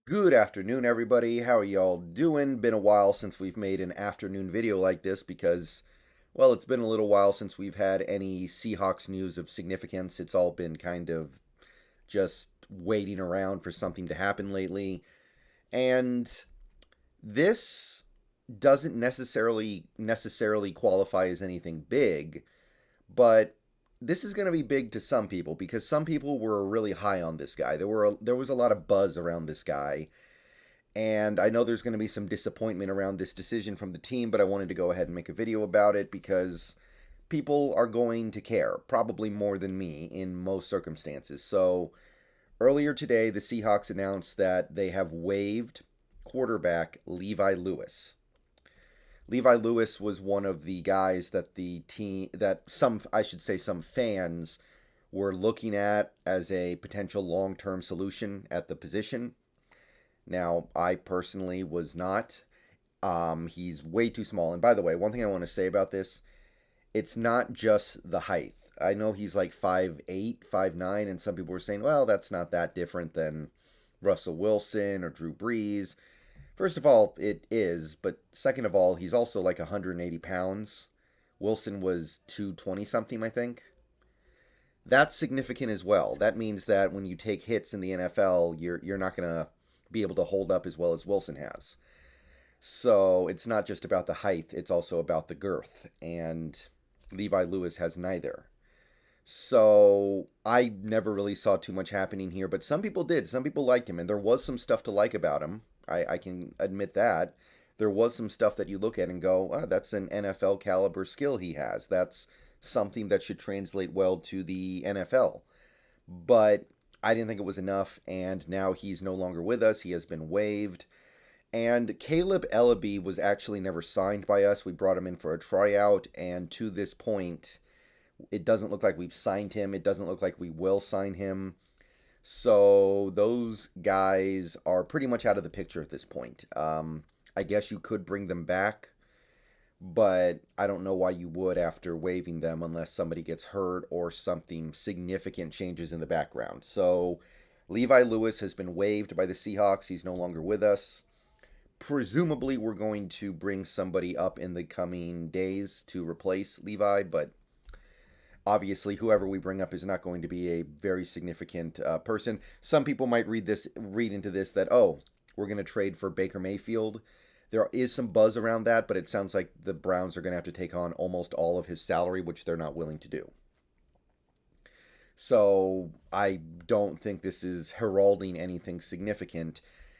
Good afternoon, everybody. How are y'all doing? Been a while since we've made an afternoon video like this because, well, it's been a little while since we've had any Seahawks news of significance. It's all been kind of just waiting around for something to happen lately. And this doesn't necessarily qualify as anything big, but this is going to be big to some people because some people were really high on this guy. There was a lot of buzz around this guy, and I know there's going to be some disappointment around this decision from the team, but I wanted to go ahead and make a video about it because people are going to care, probably more than me in most circumstances. So, earlier today, the Seahawks announced that they have waived quarterback Levi Lewis. Levi Lewis was one of the guys that I should say, some fans were looking at as a potential long term solution at the position. Now, I personally was not. He's way too small. And by the way, one thing I want to say about this, it's not just the height. I know he's like 5'8", 5'9", and some people were saying, well, that's not that different than Russell Wilson or Drew Brees. First of all, it is, but second of all, he's also like 180 pounds. Wilson was 220 something, I think. That's significant as well. That means that when you take hits in the NFL, you're not going to be able to hold up as well as Wilson has. So it's not just about the height, it's also about the girth. And Levi Lewis has neither. So I never really saw too much happening here, but some people did. Some people liked him, and there was some stuff to like about him. I can admit that. There was some stuff that you look at and go, oh, that's an NFL caliber skill he has. That's something that should translate well to the NFL. But I didn't think it was enough, and now he's no longer with us. He has been waived. And Caleb Ellaby was actually never signed by us. We brought him in for a tryout, and to this point, it doesn't look like we've signed him. It doesn't look like we will sign him. So those guys are pretty much out of the picture at this point. I guess you could bring them back, but I don't know why you would after waiving them unless somebody gets hurt or something significant changes in the background. So Levi Lewis has been waived by the Seahawks. He's no longer with us. Presumably, we're going to bring somebody up in the coming days to replace Levi, but obviously, whoever we bring up is not going to be a very significant person. Some people might read into this that, oh, we're going to trade for Baker Mayfield. There is some buzz around that, but it sounds like the Browns are going to have to take on almost all of his salary, which they're not willing to do. So I don't think this is heralding anything significant.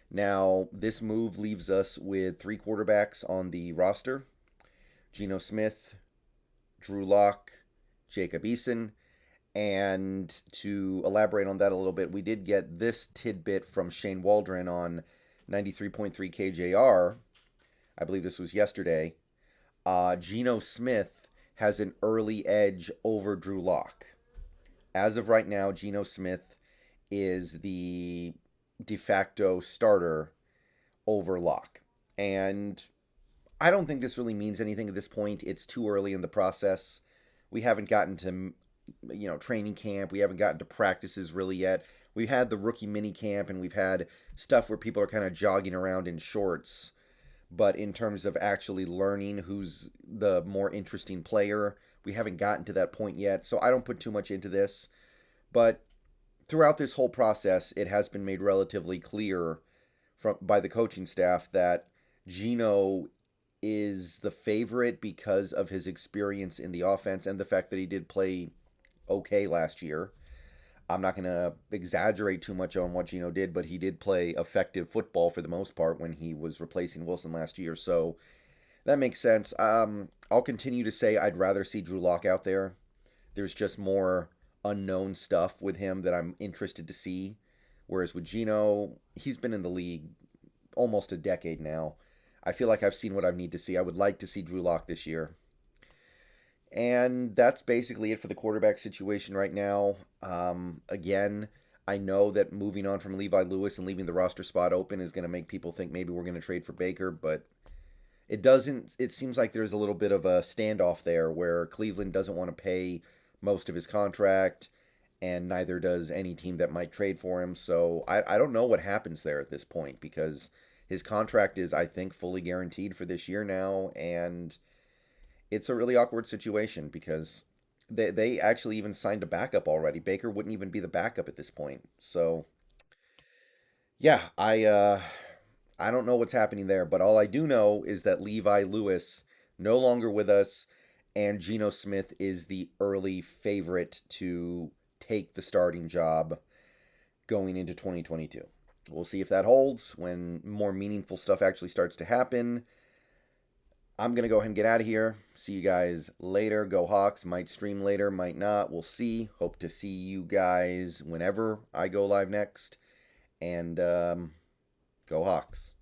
Now, this move leaves us with three quarterbacks on the roster: Geno Smith, Drew Lock, Jacob Eason. And to elaborate on that a little bit, we did get this tidbit from Shane Waldron on 93.3 KJR. I believe this was yesterday. Geno Smith has an early edge over Drew Lock. As of right now, Geno Smith is the de facto starter over Lock. And I don't think this really means anything at this point. It's too early in the process. We haven't gotten to, training camp. We haven't gotten to practices really yet. We've had the rookie mini camp, and we've had stuff where people are kind of jogging around in shorts. But in terms of actually learning who's the more interesting player, we haven't gotten to that point yet. So I don't put too much into this. But throughout this whole process, it has been made relatively clear by the coaching staff that Geno is the favorite because of his experience in the offense and the fact that he did play okay last year. I'm not going to exaggerate too much on what Geno did, but he did play effective football for the most part when he was replacing Wilson last year. So that makes sense. I'll continue to say I'd rather see Drew Lock out there. There's just more unknown stuff with him that I'm interested to see. Whereas with Geno, he's been in the league almost a decade now. I feel like I've seen what I need to see. I would like to see Drew Lock this year. And that's basically it for the quarterback situation right now. Again, I know that moving on from Levi Lewis and leaving the roster spot open is going to make people think maybe we're going to trade for Baker, but it doesn't. It seems like there's a little bit of a standoff there where Cleveland doesn't want to pay most of his contract, and neither does any team that might trade for him. So I don't know what happens there at this point because his contract is, I think, fully guaranteed for this year now, and it's a really awkward situation because they actually even signed a backup already. Baker wouldn't even be the backup at this point. So yeah, I don't know what's happening there, but all I do know is that Levi Lewis no longer with us, and Geno Smith is the early favorite to take the starting job going into 2022. We'll see if that holds when more meaningful stuff actually starts to happen. I'm going to go ahead and get out of here. See you guys later. Go Hawks. Might stream later, might not. We'll see. Hope to see you guys whenever I go live next. And go Hawks.